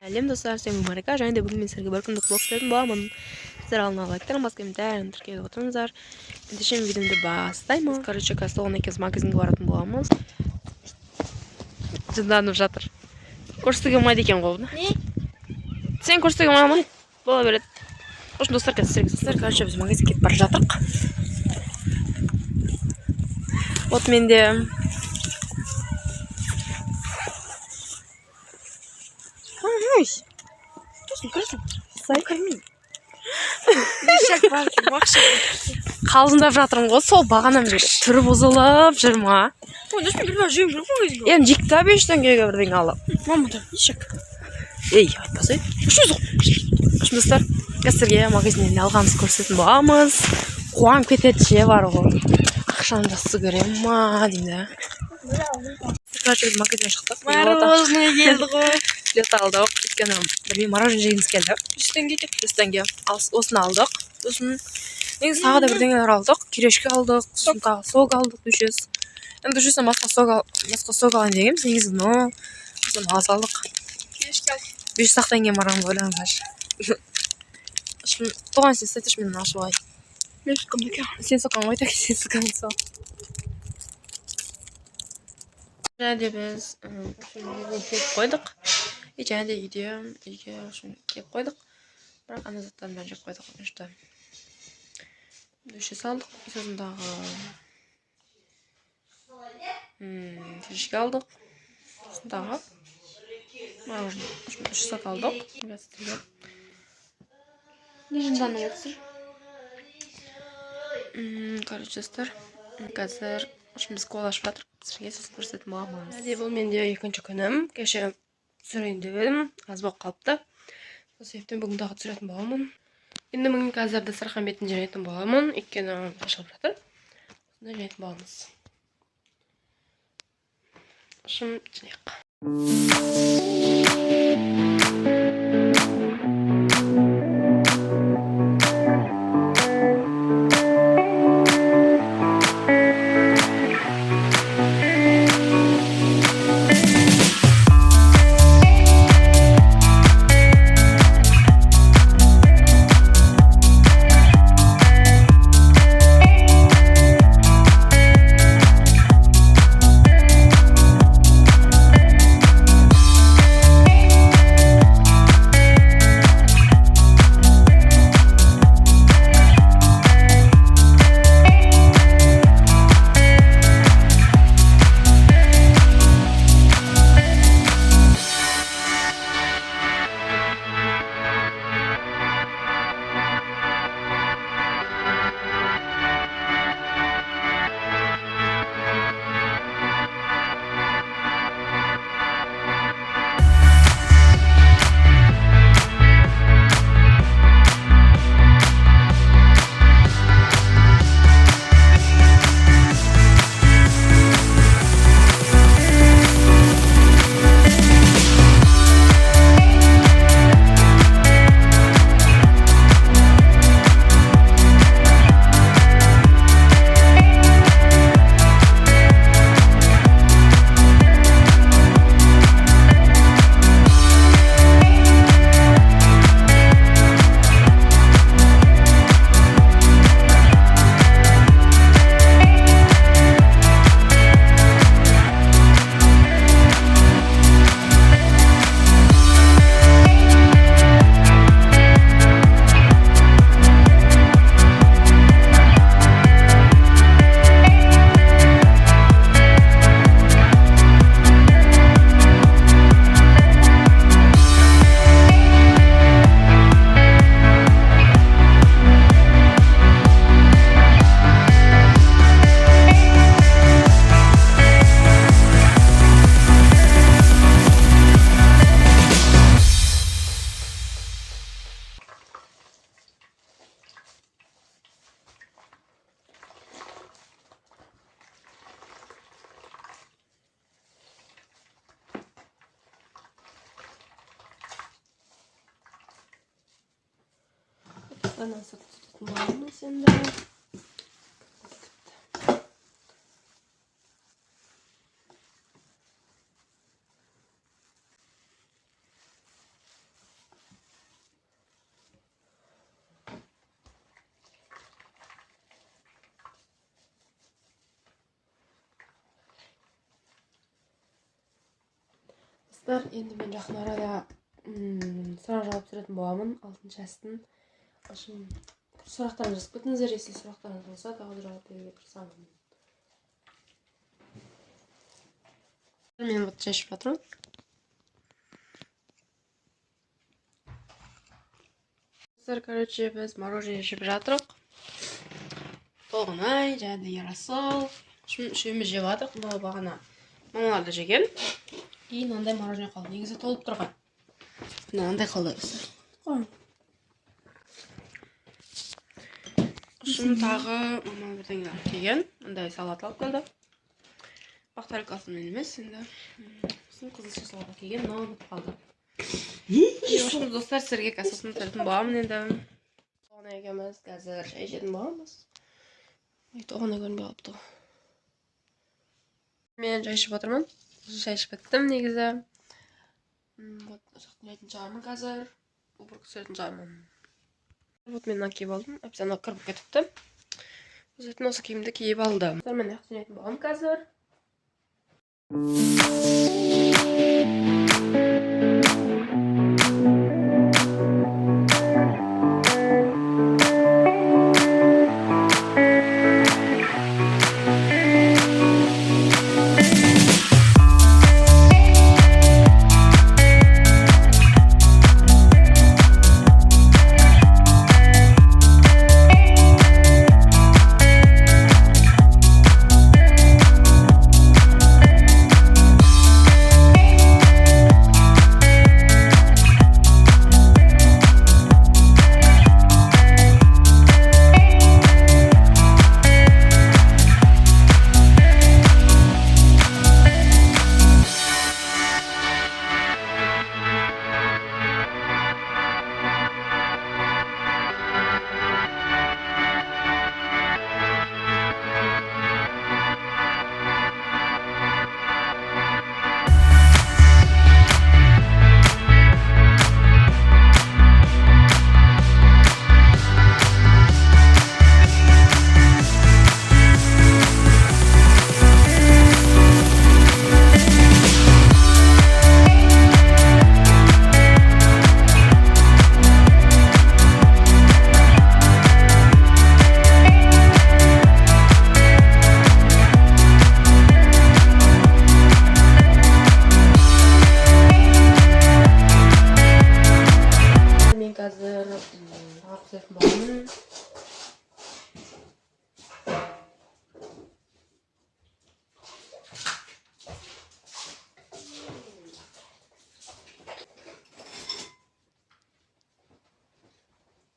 Сәлем достар, сен Марика, және де бүгін мен сіздерге бір күндік блог түсіретін боламын. Сіздер алдына лайктарың басқа комментарияны тіркеп отырыңыздар. Ендеше видеомды бастаймыз. Короче, Казтолған екеуміз магазинге баратын боламыз. Жынданып жатыр. Көрсетуге болмайды екен ғой бұны. Не? Сен көрсетуге болмай ма? Бола береді. Қош достар, қазір короче, біз магазинге кетіп бара жатырық. Вот менде қалжыңдап жатырмын ғой, сол бағанам жүр. Түрі бұзылып жүр ма? Енді жекті 5 теңгеге бірдеңе алып. Мамадар, ешек. Ей, айтпасай. Достар, қазірге магазиннен алғанымыз көрсететін боламыз. Қуанып кетеді ше бар ғой. Ақшаны жақсы көрем ма дейді. Короче, біз магазиннен шықтық. Мороженое келді ғой. Билет алдық. Өйткені білмеймін, мороженое жегіміз келді. 100 теңге кетті. 100 теңге. Осыны алдық. Сосын негізі тағы да бірдеңелер алдық. Кирешке алдық. Сосын тағы сок алдық 500. Енді 500-тен басқа сок алайын дегенбіз. Негізі но сосын аз алдық. Кирешке алдық. 500 теңге марам ойлаңыздар. Şimdi doğan siz satış mı nasıl var? Ne sıkıntı ki? Sen sokan var da ki sen sokan so. Şimdi biz şimdi koyduk. İçine de gidiyor. İki şimdi kek koyduk. Bırak ana zaten bence koyduk işte. Düşe saldık. Sözün daha aldık. Daha. Şimdi düşe aldık. Göstereyim. Нежданно отсыр. Короче, достар, қазір жұмыс қолашып жатыр. Сізге сосын көрсететін боламыз. Бұл менде екінші күнім. Кеше түсірейін деп едім. Аз болып қалыпты. Сол себептен бүгін тағы түсіретін боламын. Енді мен қазір дастархан бетін жинайтын боламын. Өйткені ашылып жатыр. Сонда жинайтын боламыз. Шым жинайық. Anasını tutmam sende. Dostlar, endi men yaqin arada so'roq javob berетін bo'laman. 6-astin. Oshim so'roqlarni yozib ketdingizlar, esli so'roqlaringiz bo'lsa, tag'in javob berishga tirasaman. Men bu chashib o'tiraman. Dostlar, короче, biz мороженое yeyib жатырық. To'g'nay, jadli rasol. Shuni jeb o'tirdik. Bu бағана mamalarda жеген. И мынандай мороженое қалды. Негізі толып тұрған. Мынандай қалды. Шын тағы мама бірдеңе алып келген. Мындай салат алып келді. Бақтарикасын емес, енді қызылша салат алып келген, мынау бітіп қалды. Ошондо достар, сіздерге кассасын тартатын боламын енді. Тоғына екеуміз қазір шай ішетін боламыз. Тоғына көрінбей қалыпты. Мен шай ішіп отырмын. Шай ішіп біттім негізі. Жақтын шығармын қазір. Убыр күсіретін шығармын. Вот мен киіп алдым. Әпсана қырып кетіпті. Өзетін осы киімді киіп алдым. Мен жақтын етін болам қазір.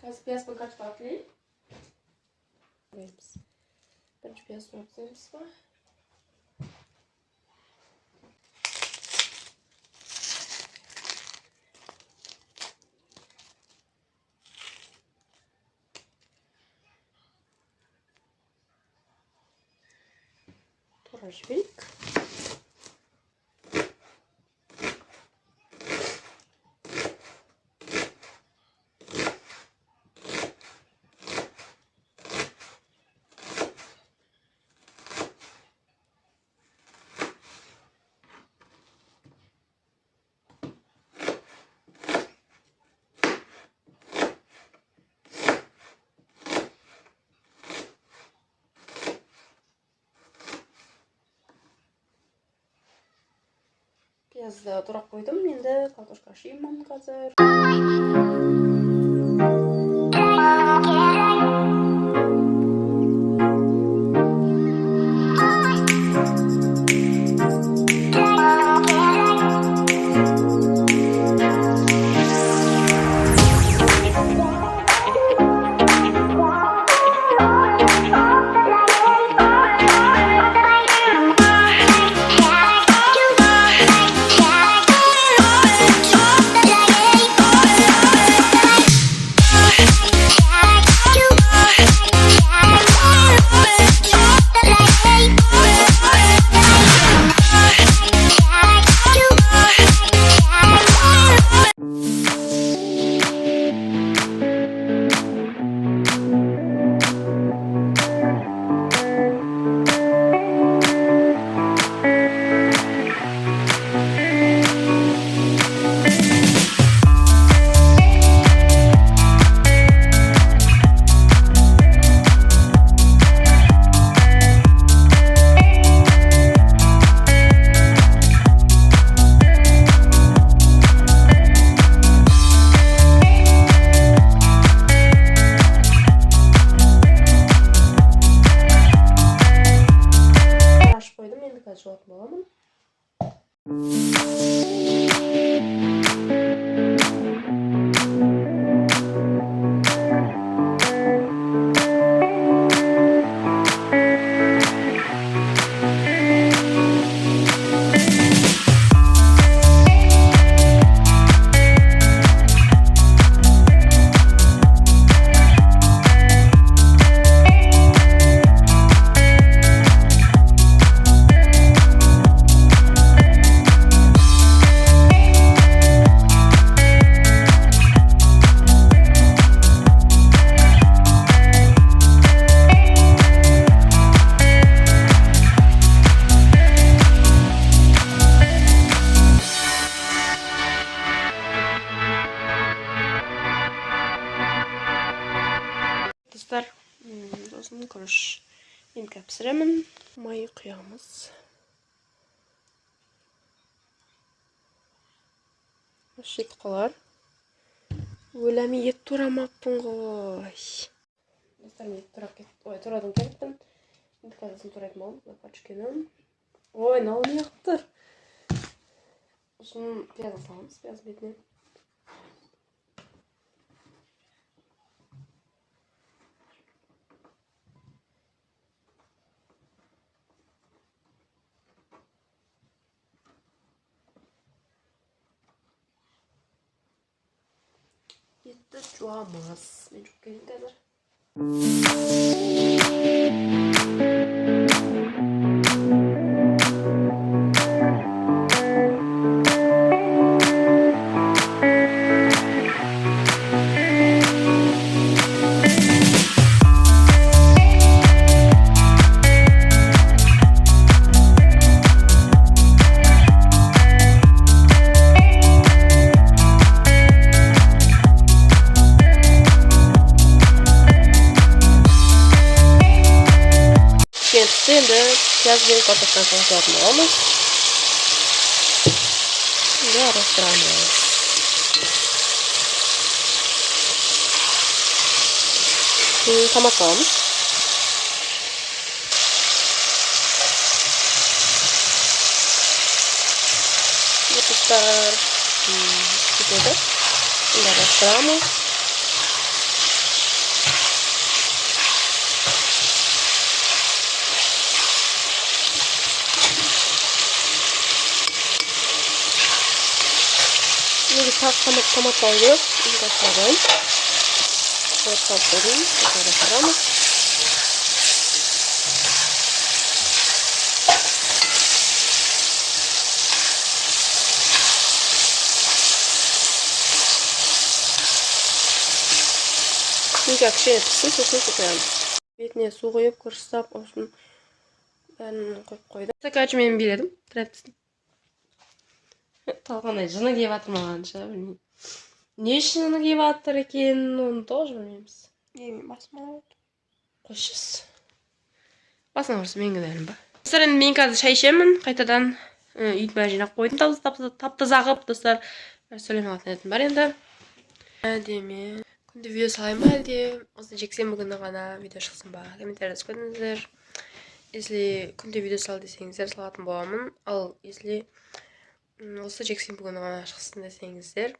Biraz piyaz birkaç farklı. Birinci piyaz yaptığımız var. Torajvik. Piyazda turaq qo'ydim. Endi kartoshka ashiyman hozir. Dostlar, soсын күріш емке пісіремін. Май құямыз. Шет қалар. Өләме ет тұрамаппын ғой. Достар, мен ет тұрап кеттім. Ой, тұрадым кеттім. Енді қазасын тұрайтын болым. Пачкенім. Ой, нал не ақтыр. Сосын пияз саламыз, пияз бетіне. Етті жуамыз. Мен жуып келейін қазір. Енді пияз бен картоптан салатын боламыз. Енді араластырамыз. Томат саламыз. Достар, кетеді. Енді араластырамыз. Томат салып, енді салайын. Салып қойдым, араластырамыз. Şimdi кішкене пісsin, сосын су қоямыз. Бетіне су құйып, күріш сап, осының бәрін қойып қойдым. Сакачы мен биледім, трәптісін. Талғандай жыны киіп атыр мағанша, білмеймін. Не үшін жыны киіп атыр екен, оны тоже білмейміз. Мен басым алады. Қойшыз. Басын құрсы мен кінәлім ба. Достар, енді мен қазір шай ішемін, қайтадан үйдің бәрін жинап қойдым, таптыза қып, достар. Сөйлеме алатын едім бар енді. Әдеме. Күнде видео салайын ба әлде? Осы жексенбі күні ғана видео шықсын ба? Комментария жазып кетіңіздер. Если күнде видео сал десеңіздер, салатын боламын. Ал если осы жексенбі күні ғана шықсын десеңіздер,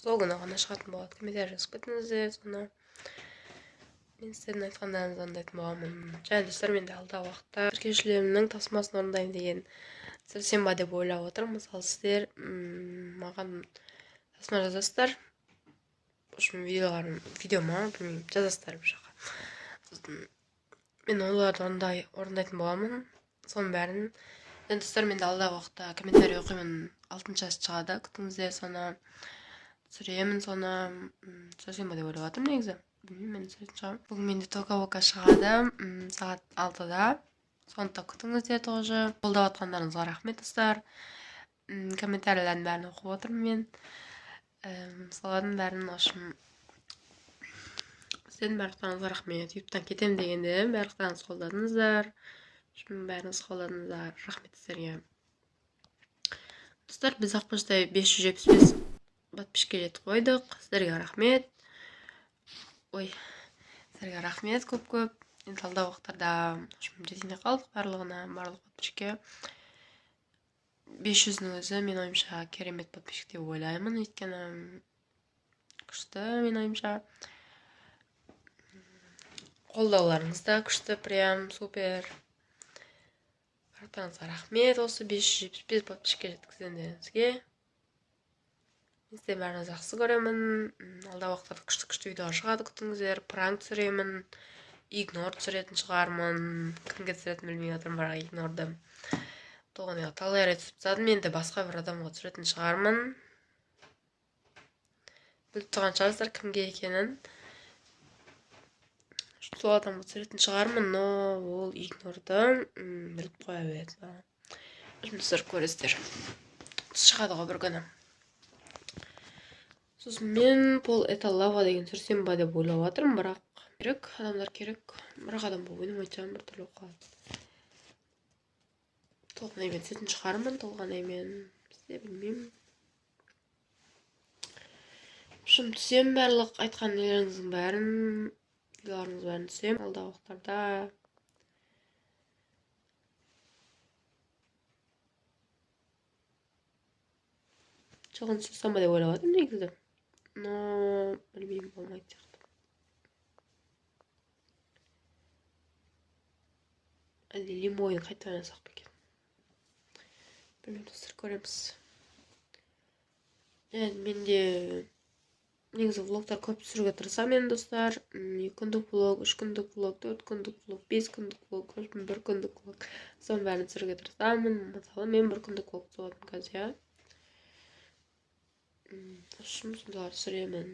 сол күні ғана шығатын болады. Комментария жазып кетіңіздер. Соны мен сіздердің айтқандарыңызды орындайтын боламын. Және достар, мен де алдағы уақытта тіркеушілерімнің тапсырмасын орындаймын деген сәрсенбі деп ойлап отырмын. Мысалы сіздер маған тапсырма жазасыздар. Видеома жазасыздар бір жаққа. Мен оларды орындайтын боламын. Соның бәрін. Достар, мен де алдағы уақытта комментарий оқимын. 6 шығады. Күтіңіздер, соны түсіремін, соны сәрсенбі деп ойлап отырмын негізі. Мен сөйтіп шығамын. Бүгін менде тока-бока шығады. Сағат 6-да. Соны да күтіңіздер тоже. Қолдап атқандарыңызға рахмет, достар. Комментарийлердің бәрін оқып отырмын мен. Солардың бәрін ашым. Сіздердің барлықтарыңызға рахмет. Ютубтан кетем дегенде барлықтарыңыз қолдадыңыздар. Бәріңіз қолдадыңыздар. Рахмет сіздерге. Достар, біз ақпаштай 575 подписчикке жетіп қойдық. Сіздерге рахмет. Ой, сіздерге рахмет көп-көп. Енді алдағы уақыттарда жетіне қалдық барлық подписчикке. 500'нің өзі мен ойымша керемет подписчик деп ойлаймын, өйткені күшті, мен ойымша қолдауларыңыз да күшті, прям супер. Баршаңызға рахмет осы 575 подписчикке жеткізгендеріңізге. Мен сіздерді бәріңізді жақсы көремін. Алдағы уақытта күшті видео шығады, күтіңіздер. Пранк түсіремін, игнор түсіретін шығармын. Кімге түсіретінін білмей отырмын, бірақ игнорды тоғыныға талай рет түсіріп тастадым. Енді басқа бір адамға түсіретін шығармын. Біліп тұрған шығарсыздар кімге екенін. Сол адамға түсіретін шығармын, но ол игнорды біліп қоя береді. Жұмыстар көресіздер. Шығады ғой бір күні. Сосын мен Пол это лава деген түсірсем ба деп ойлап жатырмын, бірақ керек, адамдар керек. Бірақ адам болып ойнамайтсам бір түрлі қалады. Толғанаймен түсетін шығармын, толғанаймен бізде білмеймін. Шым түсем барлық айтқан нелеріңіздің бәрін, видеоларыңыз бәрін түсем алдағы уақыттарда. Шығын түсірсем ба деп ойлап жатырмын негізі. Но білмеймін, болмайды сияқты. Әлде лимойын қайта ойнасақ па екен? Білмеймін, достар, көреміз. Менде негізі влогтар көп түсіруге тырысамын, достар. 2 күндік влог, 3 күндік влог, 4 күндік влог, 5 күндік влог, 1 күндік влог. Соның бәрін түсіруге тырысамын. Мысалы, мен 1 күндік влог түсіремін қазір, иә. Сонда түсіремін.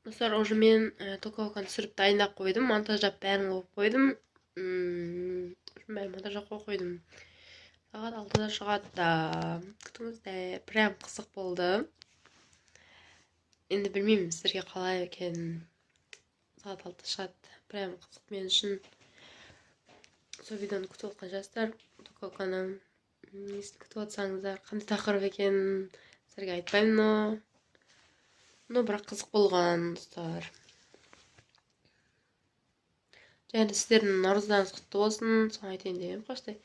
Достар, уже мен токовканы түсіріп дайындап қойдым, монтаждап бәрін қойып қойдым. Бәрін монтаждап қойдым. Сағат 6-да шығады да. Күтіңіздер, прям қызық болды. Енді білмеймін сіздерге қалай екен. Сағат 6-да шығады. Прям қызық мен үшін. Сол видеоны күтіп отқан жастар, токовканы несін күтіп отсаңыздар, қандай тақырып екен сіздерге айтпаймын, но бірақ қызық болған, достар. Және сіздердің наурыздарыңыз құтты болсын, соны айтайын дегенім қаштай.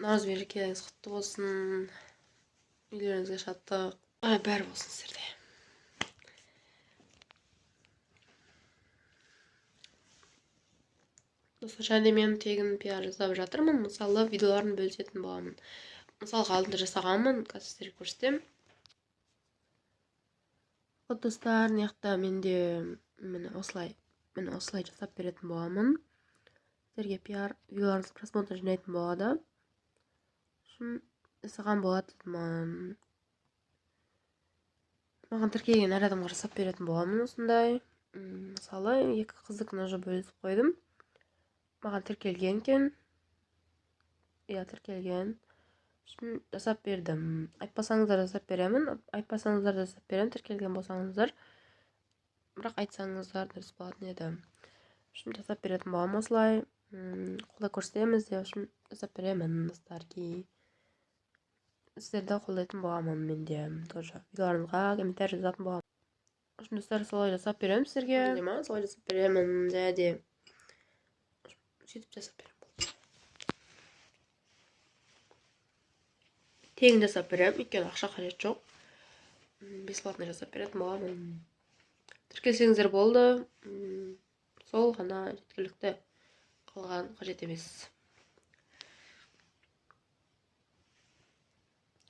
Наурыз мерекелеріңіз құтты болсын, үйлеріңізге шаттық, бәрі болсын сіздерде. Достар, және мен тегін пиар жасап жатырмын. Мысалы, видеоларын бөлісетін боламын. Мысалға алдында жасағанмын, қазір сіздерге көрсетем. Вот, достар, неяқта менде осылай жасап беретін боламын. Сіздерге пиар видеоларыңыз просмотр жинайтын болады. Шын жасаған болады. Маған тіркелген әр адамға жасап беретін боламын осындай. Мысалы, 2 қыздікін уже бөлісіп қойдым. Маған тіркелген екен. Тіркелген. Шын жасап бердім. Айтпасаңыздар жасап беремін. Тіркелген болсаңыздар. Бірақ айтсаңыздар дұрыс болатын еді. Шын жасап беретін болам осылай. Қолда көрсетеміз де, шын жасап беремін, достарки. Сіздерді қолдайтын боламын менде. Тоже видеоларыңызға комментарий жазатын боламын. Шын достар, солай жасап беремін сіздерге. Солай жасап беремін, және сөйтіп жасап берем болды. Тегін жасап берем, өйткені ақша қажет жоқ. Бесплатно жасап беретін боламын. Тіркелсеңіздер болды. Сол ғана жеткілікті, қалған қажет емес.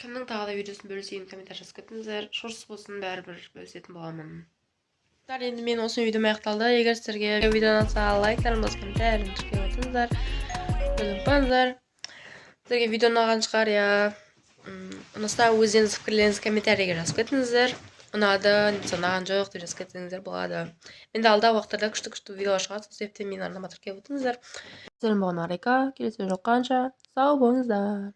Кімнің тағы да видеосын бөлісейін, комментарий жазып кетіңіздер. Шорсыз болсын, бәрібір бөлісетін боламын. Енді мен осы видеом аяқталды. Егер сіздерге видеоны ұнаса, лайктарыңыз, комментарий тіркеп отырыңыздар. Ұнатпаңыздар. Сіздерге видео ұнаған шығар, я. Ұнаса өздеріңіз пікірлеріңізді комментарийге жазып кетіңіздер. Ұнады, немесе ұнаған жоқ деп жазып кетіңіздер болады. Менде алдағы уақыттарда күшті видео шығады, сол себептен мен арнама тіркеп отырыңыздар. Сіздердің болған арайка, келесі жолыққанша сау болыңыздар.